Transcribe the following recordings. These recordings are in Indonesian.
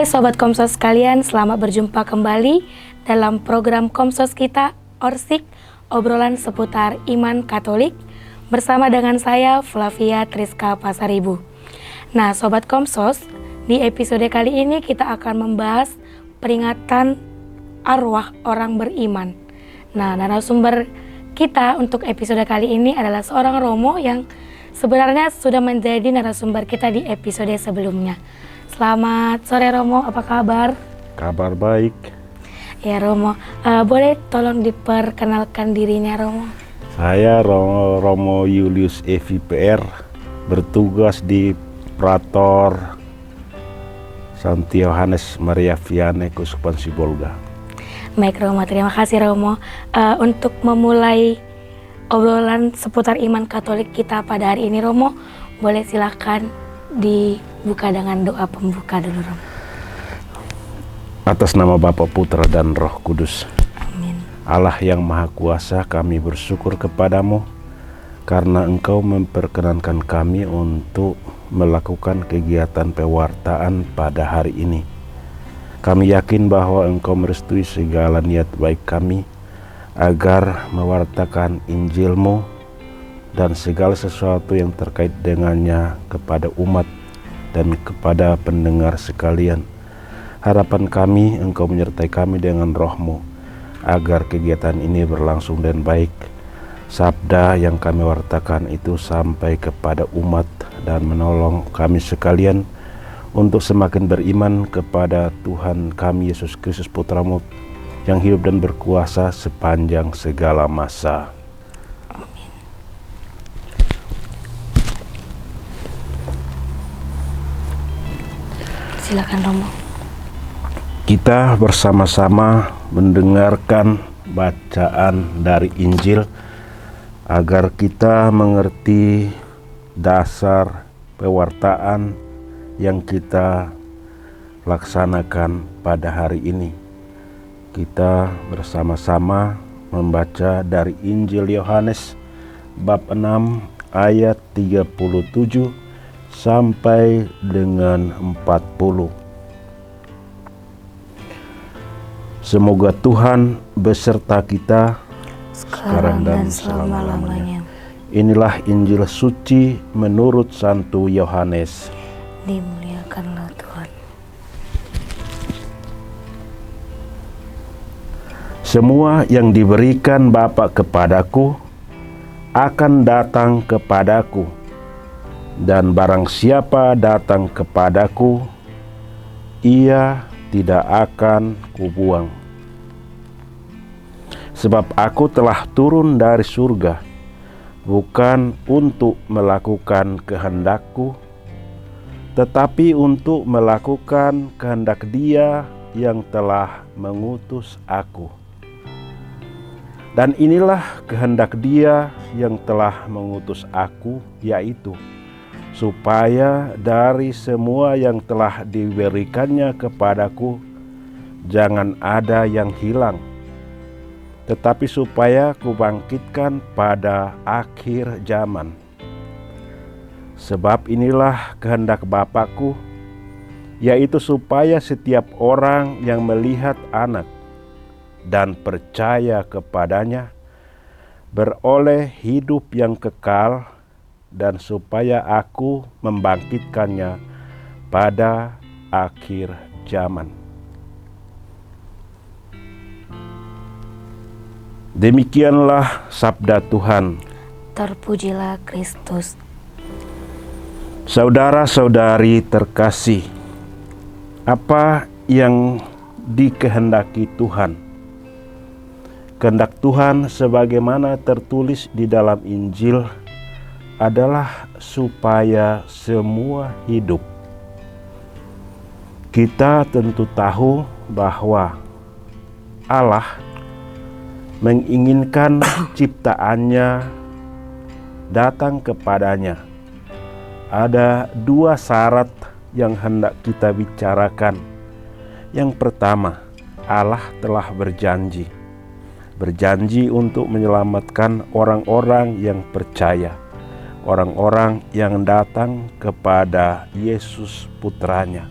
Hai Sobat Komsos sekalian, selamat berjumpa kembali dalam program Komsos kita, Orsik, obrolan seputar iman Katolik, bersama dengan saya Flavia Triska Pasaribu. Nah Sobat Komsos, di episode kali ini kita akan membahas peringatan arwah orang beriman. Nah narasumber kita untuk episode kali ini adalah seorang Romo yang sebenarnya sudah menjadi narasumber kita di episode sebelumnya. Selamat sore Romo, apa kabar? Kabar baik. Ya Romo, boleh tolong diperkenalkan dirinya Romo? Saya Romo Julius EVPR, bertugas di Prator Santi Yohanes Maria Vianney Keuskupan Sibolga. Baik Romo, terima kasih Romo. Untuk memulai obrolan seputar iman Katolik kita pada hari ini Romo, boleh silakan dibuka dengan doa pembuka dulu Romo. Atas nama Bapa, Putra, dan Roh Kudus. Amin. Allah yang Maha Kuasa, kami bersyukur kepadamu karena Engkau memperkenankan kami untuk melakukan kegiatan pewartaan pada hari ini. Kami yakin bahwa Engkau merestui segala niat baik kami agar mewartakan Injil-Mu dan segala sesuatu yang terkait dengannya kepada umat dan kepada pendengar sekalian. Harapan kami Engkau menyertai kami dengan Roh-Mu agar kegiatan ini berlangsung dan baik. Sabda yang kami wartakan itu sampai kepada umat dan menolong kami sekalian untuk semakin beriman kepada Tuhan kami Yesus Kristus Putra-Mu yang hidup dan berkuasa sepanjang segala masa. Silakan Romo. Kita bersama-sama mendengarkan bacaan dari Injil agar kita mengerti dasar pewartaan yang kita laksanakan pada hari ini. Kita bersama-sama membaca dari Injil Yohanes bab 6 ayat 37 sampai dengan 40. Semoga Tuhan beserta kita sekarang dan selama-lamanya. Inilah Injil suci menurut Santo Yohanes. Dimuliakanlah Tuhan. Semua yang diberikan Bapa kepadaku akan datang kepadaku, dan barang siapa datang kepadaku, ia tidak akan kubuang. Sebab aku telah turun dari surga, bukan untuk melakukan kehendakku, tetapi untuk melakukan kehendak Dia yang telah mengutus aku. Dan inilah kehendak Dia yang telah mengutus aku, yaitu supaya dari semua yang telah diberikannya kepadaku jangan ada yang hilang, tetapi supaya kubangkitkan pada akhir zaman. Sebab inilah kehendak Bapakku, yaitu supaya setiap orang yang melihat Anak dan percaya kepadanya beroleh hidup yang kekal, dan supaya aku membangkitkannya pada akhir zaman. Demikianlah sabda Tuhan. Terpujilah Kristus. Saudara-saudari terkasih, apa yang dikehendaki Tuhan? Kehendak Tuhan sebagaimana tertulis di dalam Injil adalah supaya semua hidup. Kita tentu tahu bahwa Allah menginginkan ciptaannya datang kepadanya. Ada dua syarat yang hendak kita bicarakan. Yang pertama, Allah telah berjanji untuk menyelamatkan orang-orang yang percaya, orang-orang yang datang kepada Yesus Putranya.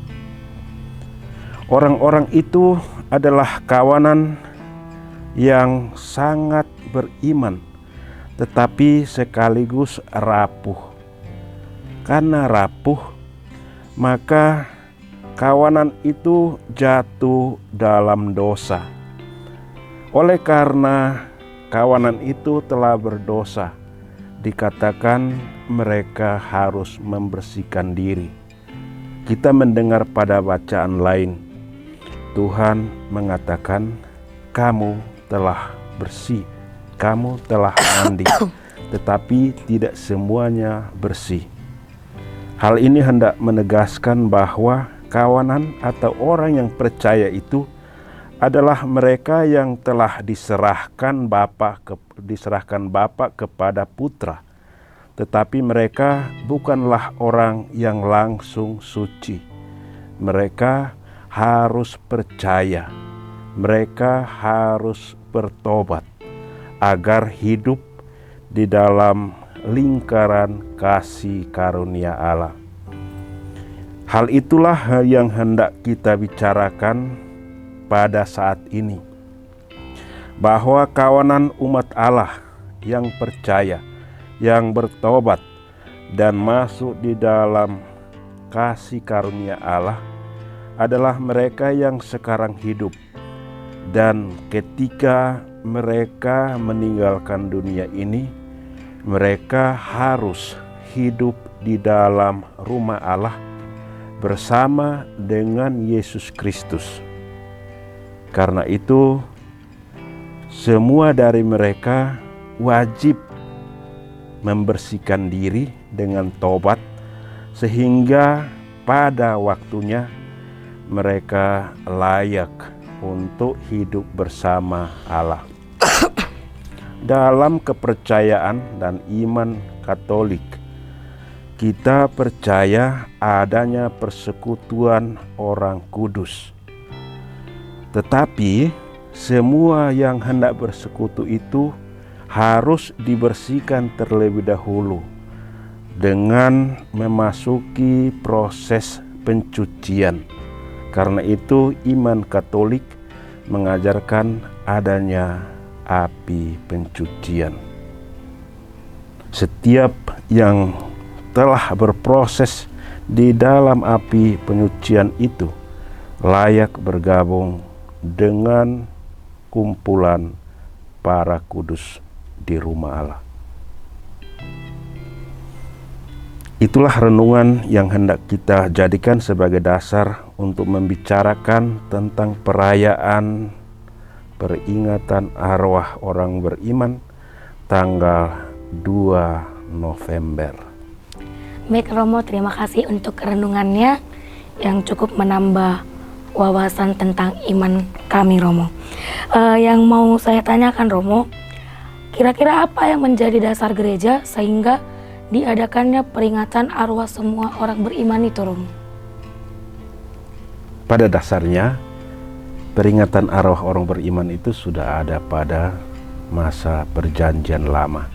Orang-orang itu adalah kawanan yang sangat beriman, tetapi sekaligus rapuh. Karena rapuh, maka kawanan itu jatuh dalam dosa. Oleh karena kawanan itu telah berdosa, dikatakan mereka harus membersihkan diri. Kita mendengar pada bacaan lain, Tuhan mengatakan, kamu telah bersih, kamu telah mandi, tetapi tidak semuanya bersih. Hal ini hendak menegaskan bahwa kawanan atau orang yang percaya itu adalah mereka yang telah diserahkan Bapa kepada Putra. Tetapi mereka bukanlah orang yang langsung suci. Mereka harus percaya. Mereka harus bertobat agar hidup di dalam lingkaran kasih karunia Allah. Hal itulah yang hendak kita bicarakan pada saat ini, bahwa kawanan umat Allah yang percaya, yang bertobat dan masuk di dalam kasih karunia Allah adalah mereka yang sekarang hidup, dan ketika mereka meninggalkan dunia ini, mereka harus hidup di dalam rumah Allah bersama dengan Yesus Kristus. Karena itu, semua dari mereka wajib membersihkan diri dengan tobat, sehingga pada waktunya mereka layak untuk hidup bersama Allah. Dalam kepercayaan dan iman Katolik, kita percaya adanya persekutuan orang kudus. Tetapi semua yang hendak bersekutu itu harus dibersihkan terlebih dahulu dengan memasuki proses pencucian. Karena itu iman Katolik mengajarkan adanya api pencucian. Setiap yang telah berproses di dalam api penyucian itu layak bergabung dengan kumpulan para kudus di rumah Allah. Itulah renungan yang hendak kita jadikan sebagai dasar untuk membicarakan tentang perayaan peringatan arwah orang beriman tanggal 2 November. Baik Romo, terima kasih untuk renungannya yang cukup menambah wawasan tentang iman kami, Romo. Yang mau saya tanyakan, Romo, kira-kira apa yang menjadi dasar gereja sehingga diadakannya peringatan arwah semua orang beriman itu, Romo? Pada dasarnya, peringatan arwah orang beriman itu sudah ada pada masa Perjanjian Lama.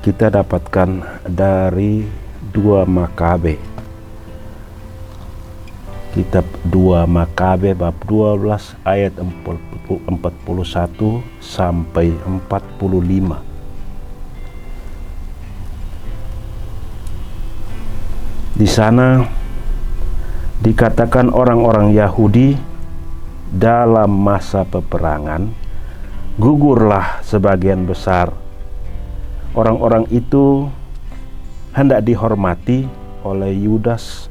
Kita dapatkan dari 2 Makabe. Kitab 2 Makabe bab 12 ayat 41 sampai 45. Di sana dikatakan orang-orang Yahudi dalam masa peperangan gugurlah sebagian besar. Orang-orang itu hendak dihormati oleh Yudas,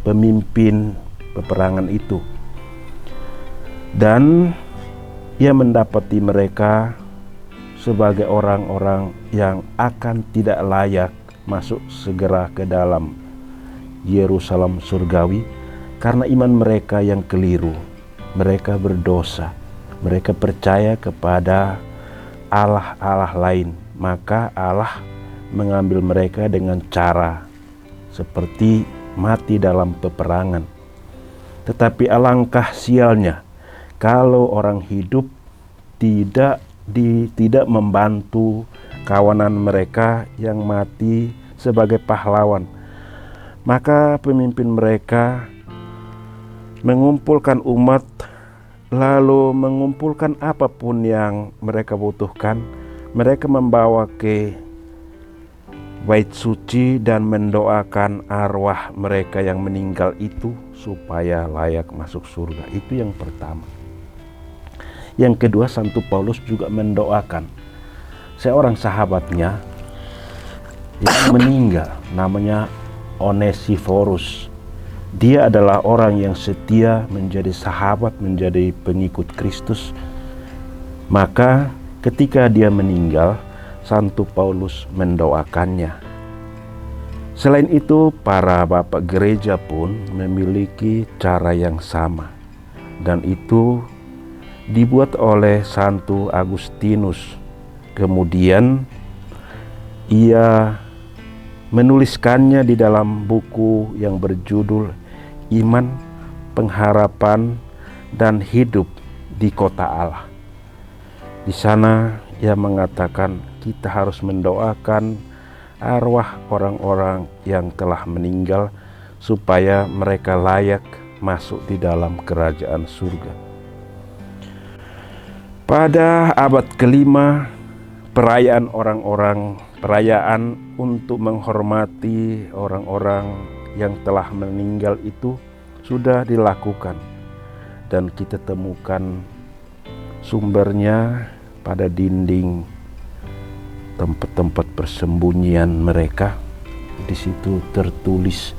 pemimpin peperangan itu, dan ia mendapati mereka sebagai orang-orang yang akan tidak layak masuk segera ke dalam Yerusalem surgawi karena iman mereka yang keliru. Mereka berdosa, mereka percaya kepada Allah-Allah lain, maka Allah mengambil mereka dengan cara seperti mati dalam peperangan. Tetapi alangkah sialnya kalau orang hidup tidak membantu kawanan mereka yang mati sebagai pahlawan. Maka pemimpin mereka mengumpulkan umat, lalu mengumpulkan apapun yang mereka butuhkan. Mereka membawa ke bait suci dan mendoakan arwah mereka yang meninggal itu supaya layak masuk surga. Itu yang pertama. Yang kedua, Santo Paulus juga mendoakan seorang sahabatnya yang meninggal, namanya Onesiforus. Dia adalah orang yang setia, menjadi sahabat, menjadi pengikut Kristus. Maka ketika dia meninggal, Santo Paulus mendoakannya. Selain itu, para bapak gereja pun memiliki cara yang sama, dan itu dibuat oleh Santo Agustinus. Kemudian ia menuliskannya di dalam buku yang berjudul Iman, Pengharapan, dan Hidup di Kota Allah. Di sana ia mengatakan kita harus mendoakan arwah orang-orang yang telah meninggal supaya mereka layak masuk di dalam kerajaan surga. Pada abad kelima, perayaan untuk menghormati orang-orang yang telah meninggal itu sudah dilakukan, dan kita temukan sumbernya pada dinding tempat-tempat persembunyian mereka. Di situ tertulis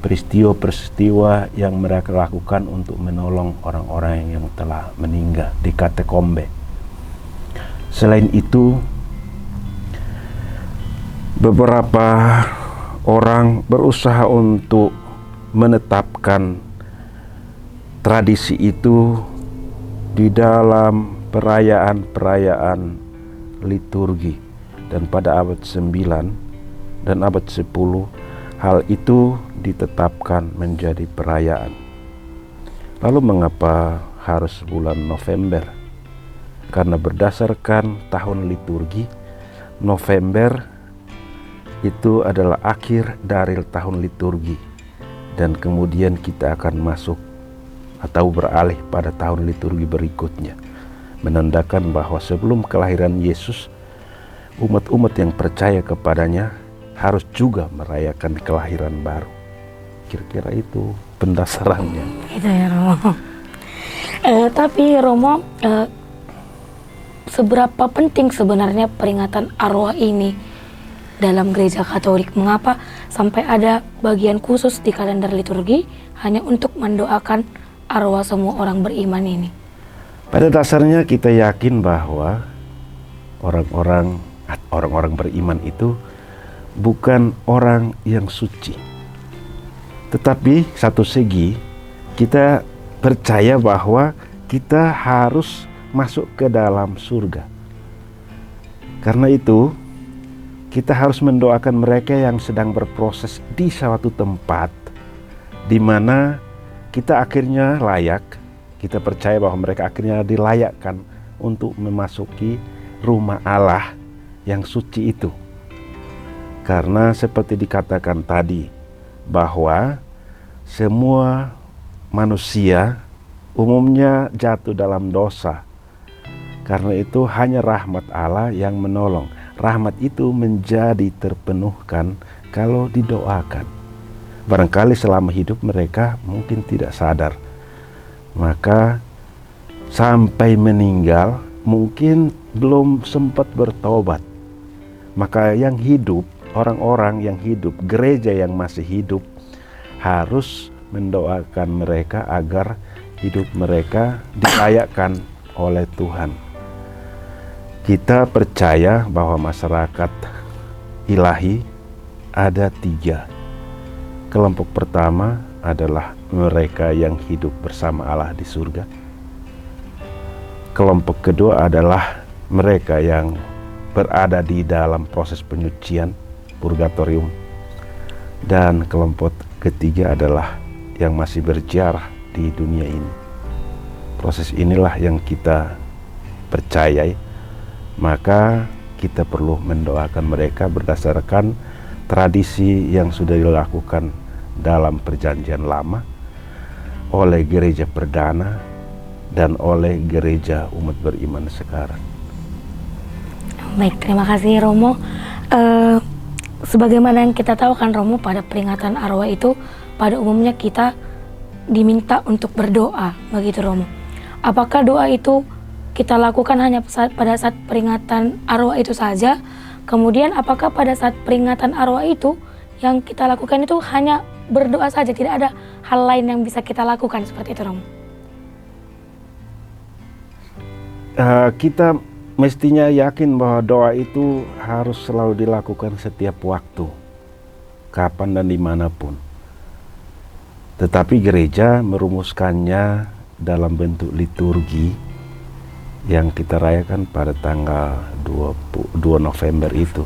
peristiwa-peristiwa yang mereka lakukan untuk menolong orang-orang yang telah meninggal di katakombe. Selain itu, beberapa orang berusaha untuk menetapkan tradisi itu di dalam perayaan-perayaan liturgi. Dan pada abad 9 dan abad 10 hal itu ditetapkan menjadi perayaan. Lalu mengapa harus bulan November? Karena berdasarkan tahun liturgi, November itu adalah akhir dari tahun liturgi, dan kemudian kita akan masuk atau beralih pada tahun liturgi berikutnya, menandakan bahwa sebelum kelahiran Yesus, umat-umat yang percaya kepadanya harus juga merayakan kelahiran baru. Kira-kira itu pendasarannya. Itu ya Romo. Tapi Romo, seberapa penting sebenarnya peringatan arwah ini dalam gereja Katolik? Mengapa sampai ada bagian khusus di kalender liturgi hanya untuk mendoakan arwah semua orang beriman ini? Pada dasarnya kita yakin bahwa orang-orang beriman itu bukan orang yang suci. Tetapi satu segi kita percaya bahwa kita harus masuk ke dalam surga. Karena itu kita harus mendoakan mereka yang sedang berproses di suatu tempat di mana kita akhirnya layak. Kita percaya bahwa mereka akhirnya dilayakkan untuk memasuki rumah Allah yang suci itu. Karena seperti dikatakan tadi, bahwa semua manusia umumnya jatuh dalam dosa. Karena itu hanya rahmat Allah yang menolong. Rahmat itu menjadi terpenuhkan kalau didoakan. Barangkali selama hidup mereka mungkin tidak sadar. Maka sampai meninggal mungkin belum sempat bertobat. Maka yang hidup, orang-orang yang hidup, gereja yang masih hidup harus mendoakan mereka agar hidup mereka dilayakkan oleh Tuhan. Kita percaya bahwa masyarakat ilahi ada 3. Kelompok pertama adalah mereka yang hidup bersama Allah di surga. Kelompok kedua adalah mereka yang berada di dalam proses penyucian, purgatorium. Dan kelompok ketiga adalah yang masih berjarah di dunia ini. Proses inilah yang kita percayai, maka kita perlu mendoakan mereka berdasarkan tradisi yang sudah dilakukan dalam perjanjian lama. oleh gereja perdana dan oleh gereja umat beriman sekarang. Baik, terima kasih Romo. Sebagaimana yang kita tahu kan Romo, pada peringatan arwah itu pada umumnya kita diminta untuk berdoa, begitu Romo. Apakah doa itu kita lakukan hanya pada saat peringatan arwah itu saja? Kemudian apakah pada saat peringatan arwah itu yang kita lakukan itu hanya berdoa saja, tidak ada hal lain yang bisa kita lakukan seperti itu Romo? Kita mestinya yakin bahwa doa itu harus selalu dilakukan setiap waktu, kapan dan dimanapun. Tetapi gereja merumuskannya dalam bentuk liturgi yang kita rayakan pada tanggal 2 November itu.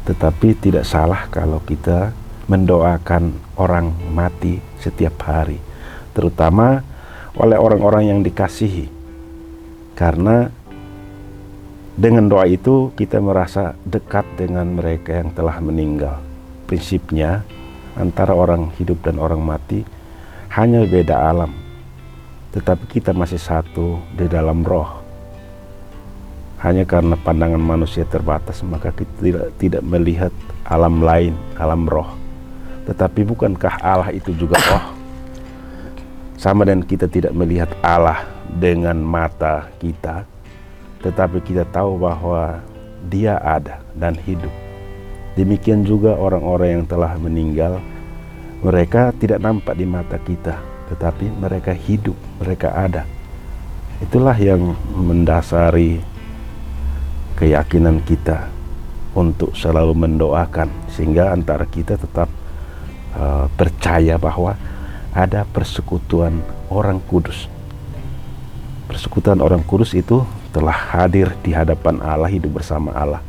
Tetapi tidak salah kalau kita mendoakan orang mati setiap hari, terutama oleh orang-orang yang dikasihi. Karena dengan doa itu kita merasa dekat dengan mereka yang telah meninggal. Prinsipnya antara orang hidup dan orang mati hanya beda alam, tetapi kita masih satu di dalam roh. Hanya karena pandangan manusia terbatas, maka kita tidak melihat alam lain, alam roh. Tetapi bukankah Allah itu juga roh? Sama dengan kita tidak melihat Allah dengan mata kita, tetapi kita tahu bahwa Dia ada dan hidup. Demikian juga orang-orang yang telah meninggal, mereka tidak nampak di mata kita, tetapi mereka hidup, mereka ada. Itulah yang mendasari keyakinan kita untuk selalu mendoakan, sehingga antara kita tetap percaya bahwa ada persekutuan orang kudus. Persekutuan orang kudus itu telah hadir di hadapan Allah, hidup bersama Allah.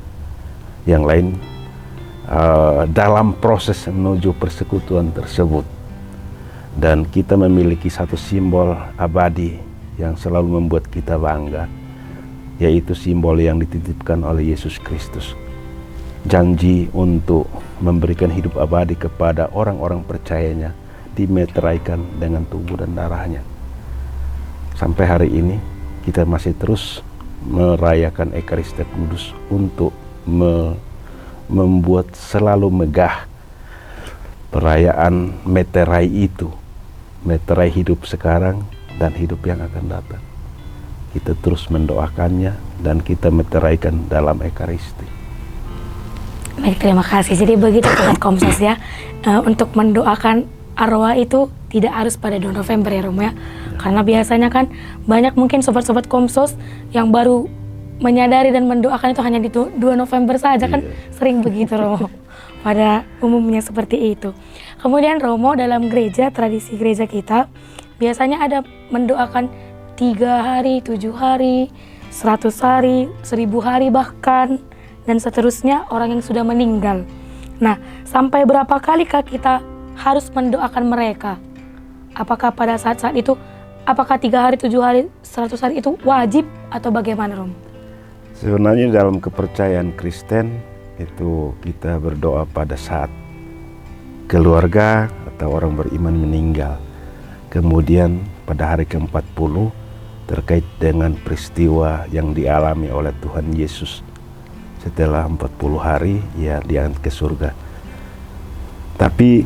Yang lain dalam proses menuju persekutuan tersebut. Dan kita memiliki satu simbol abadi yang selalu membuat kita bangga, yaitu simbol yang dititipkan oleh Yesus Kristus. Janji untuk memberikan hidup abadi kepada orang-orang percayanya dimeteraikan dengan tubuh dan darahnya. Sampai hari ini kita masih terus merayakan Ekaristia Kudus untuk membuat selalu megah perayaan meterai itu, meterai hidup sekarang dan hidup yang akan datang. Kita terus mendoakannya dan kita meteraikan dalam Ekaristi. Baik, terima kasih. Jadi begitu Sobat Komsos ya, untuk mendoakan arwah itu tidak harus pada 2 November ya Romo ya. Karena biasanya kan banyak mungkin sobat-sobat Komsos yang baru menyadari dan mendoakan itu hanya di 2 November saja kan, sering begitu Romo. Pada umumnya seperti itu. Kemudian Romo, dalam gereja, tradisi gereja kita biasanya ada mendoakan 3 hari, 7 hari, 100 hari, 1000 hari bahkan, dan seterusnya orang yang sudah meninggal. Nah, sampai berapa kalikah kita harus mendoakan mereka? Apakah pada saat-saat itu, apakah 3 hari, 7 hari, 100 hari itu wajib atau bagaimana Rom? Sebenarnya dalam kepercayaan Kristen itu kita berdoa pada saat keluarga atau orang beriman meninggal. Kemudian pada hari ke-40 terkait dengan peristiwa yang dialami oleh Tuhan Yesus. Setelah 40 hari ia diangkat ke surga. Tapi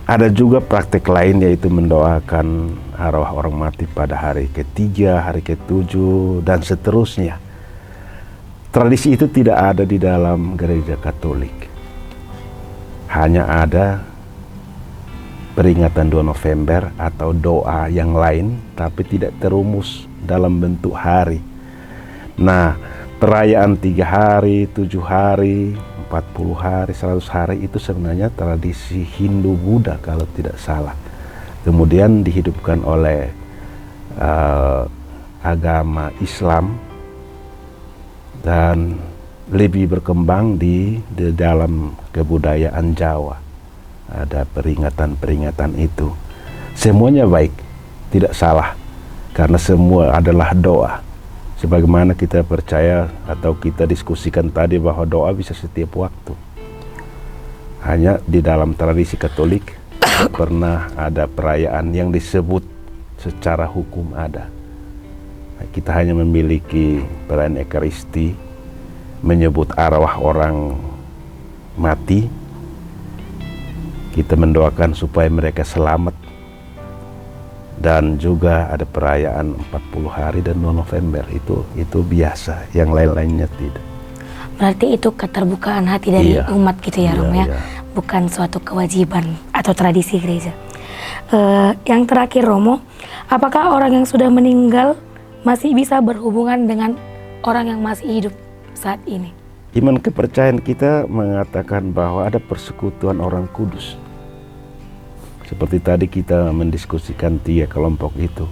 ada juga praktek lain, yaitu mendoakan arwah orang mati pada hari ke-3, hari ke-7 dan seterusnya. Tradisi itu tidak ada di dalam gereja Katolik. Hanya ada peringatan 2 November atau doa yang lain, tapi tidak terumus dalam bentuk hari. Nah, perayaan 3 hari, 7 hari, 40 hari, 100 hari itu sebenarnya tradisi Hindu-Buddha kalau tidak salah. Kemudian dihidupkan oleh agama Islam dan lebih berkembang di dalam kebudayaan Jawa. Ada peringatan-peringatan itu. Semuanya baik, tidak salah, karena semua adalah doa. Sebagaimana kita percaya atau kita diskusikan tadi bahwa doa bisa setiap waktu. Hanya di dalam tradisi Katolik tidak pernah ada perayaan yang disebut secara hukum ada. Kita hanya memiliki perayaan Ekaristi, menyebut arwah orang mati. Kita mendoakan supaya mereka selamat. Dan juga ada perayaan 40 hari dan 2 November, itu biasa, yang lain-lainnya tidak. Berarti itu keterbukaan hati dari umat gitu ya, Romo ya? Bukan suatu kewajiban atau tradisi gereja. Yang terakhir, Romo, apakah orang yang sudah meninggal masih bisa berhubungan dengan orang yang masih hidup saat ini? Iman kepercayaan kita mengatakan bahwa ada persekutuan orang kudus. Seperti tadi kita mendiskusikan 3 kelompok itu.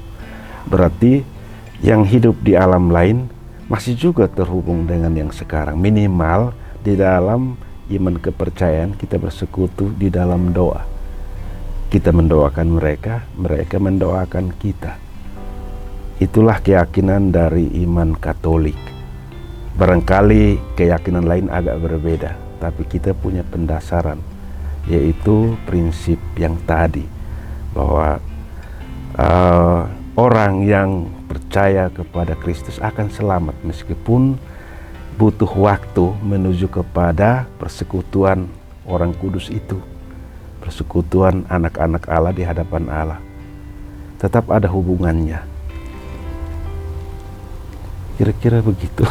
Berarti yang hidup di alam lain masih juga terhubung dengan yang sekarang. Minimal di dalam iman kepercayaan kita bersekutu di dalam doa. Kita mendoakan mereka, mereka mendoakan kita. Itulah keyakinan dari iman Katolik. Barangkali keyakinan lain agak berbeda, tapi kita punya pendasaran, yaitu prinsip yang tadi, bahwa orang yang percaya kepada Kristus akan selamat meskipun butuh waktu menuju kepada persekutuan orang kudus itu, persekutuan anak-anak Allah di hadapan Allah. Tetap ada hubungannya. Kira-kira begitu.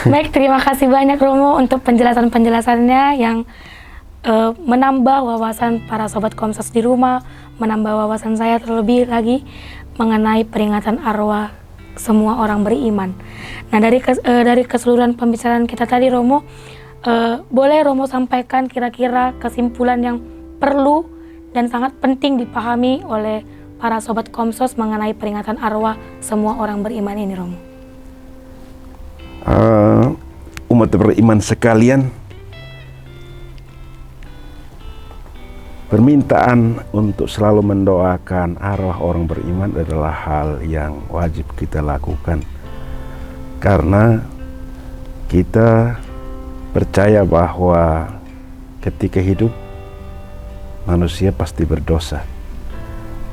Baik, terima kasih banyak Romo untuk penjelasan-penjelasannya yang menambah wawasan para sobat Komsos di rumah, menambah wawasan saya terlebih lagi mengenai peringatan arwah semua orang beriman. Nah, dari keseluruhan pembicaraan kita tadi, Romo, boleh Romo sampaikan kira-kira kesimpulan yang perlu dan sangat penting dipahami oleh para sobat Komsos mengenai peringatan arwah semua orang beriman ini, Romo? Umat beriman sekalian, permintaan untuk selalu mendoakan arwah orang beriman adalah hal yang wajib kita lakukan. Karena kita percaya bahwa ketika hidup manusia pasti berdosa.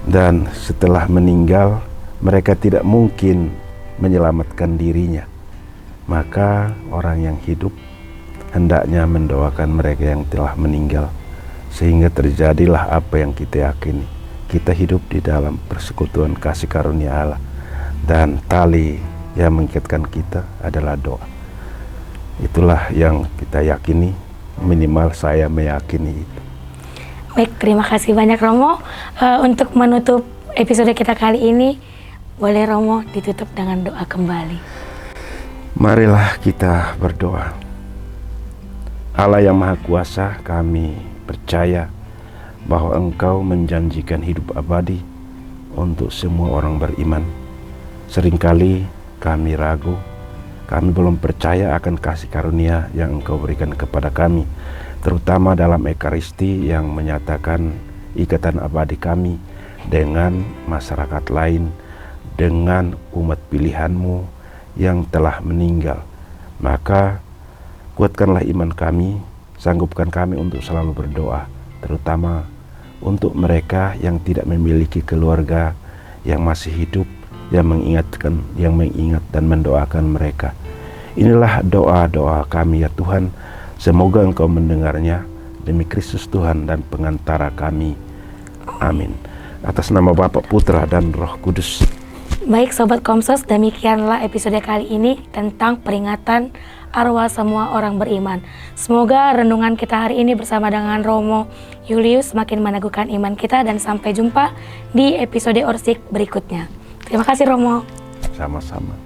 Dan setelah meninggal mereka tidak mungkin menyelamatkan dirinya. Maka orang yang hidup hendaknya mendoakan mereka yang telah meninggal, sehingga terjadilah apa yang kita yakini. Kita hidup di dalam persekutuan kasih karunia Allah, dan tali yang mengikatkan kita adalah doa. Itulah yang kita yakini, minimal saya meyakini itu. Baik, terima kasih banyak Romo. Untuk menutup episode kita kali ini, boleh Romo ditutup dengan doa kembali. Marilah kita berdoa. Allah yang Maha Kuasa, kami percaya bahwa Engkau menjanjikan hidup abadi untuk semua orang beriman. Seringkali kami ragu, kami belum percaya akan kasih karunia yang Engkau berikan kepada kami, terutama dalam Ekaristi yang menyatakan ikatan abadi kami dengan masyarakat lain, dengan umat pilihan-Mu yang telah meninggal. Maka kuatkanlah iman kami, sanggupkan kami untuk selalu berdoa, terutama untuk mereka yang tidak memiliki keluarga yang masih hidup, yang mengingat dan mendoakan mereka. Inilah doa-doa kami ya Tuhan, semoga Engkau mendengarnya, demi Kristus Tuhan dan pengantara kami. Amin. Atas nama Bapa, Putra, dan Roh Kudus. Baik Sobat Komsos, demikianlah episode kali ini tentang peringatan arwah semua orang beriman. Semoga renungan kita hari ini bersama dengan Romo Julius semakin meneguhkan iman kita, dan sampai jumpa di episode Orsik berikutnya. Terima kasih Romo. Sama-sama.